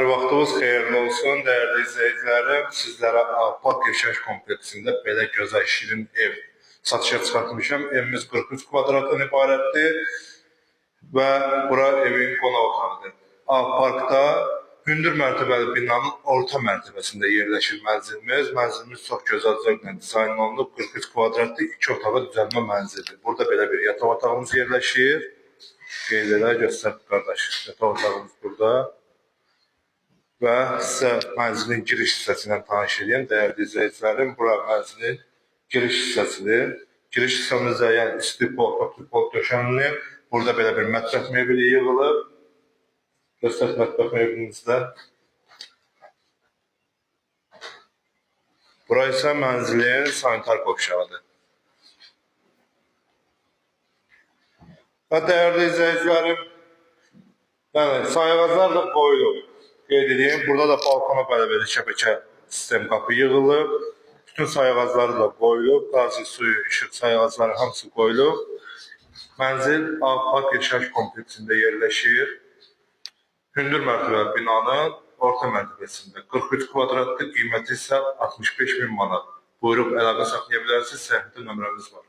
Vaxtınız xeyirli olsun, dəyərli izləyicilərim. Sizlərə Park Yaşayış kompleksində belə gözəl, şirin ev satışa çıxartmışam. Evimiz 43 kvadratdan ibarətdir və bura evin qonaq otağıdır. Parkda hündür mərtəbəli binanın orta mərtəbəsində yerləşir mənzilimiz. Mənzilimiz çox gözəl zövqlə dizayn olunub, 43 kvadratlı 2 otağa düzəlmə mənzildir. Burada belə bir yataq otağımız yerləşir. Qeyd elə, göstər qardaş, yataq otağımız burada. Və sizə mənzilin giriş hissəsi ilə tanış edeyim, dəyərli izləyicilərim. Bura mənzilin giriş hissəsidir. Giriş hissəmizdə yəni istipol, optipol döşənilib. Burada belə bir mətbəx mebeli yığılıb. Göstər mətbəx mebelimizdə. Bura isə mənzilin sanitar qovşağıdır. Və dəyərli izləyicilərim, sayğaclar da qoyulub. Qeyd edeyim, burada da balkona belə şəbəkə sistem qapı yığılıb. Bütün sayğacları da qoyulub. Qazı, suyu, işıq sayğacları hamısı qoyulub. Mənzil Park Yaşayış kompleksində yerləşir. Hündür mərtəbəli binanın orta mərtəbəsində 43 kvadratlı, qiyməti isə 65.000 manat. Buyurub əlaqə saxlaya bilərsiniz, səhifədə nömrəmiz var.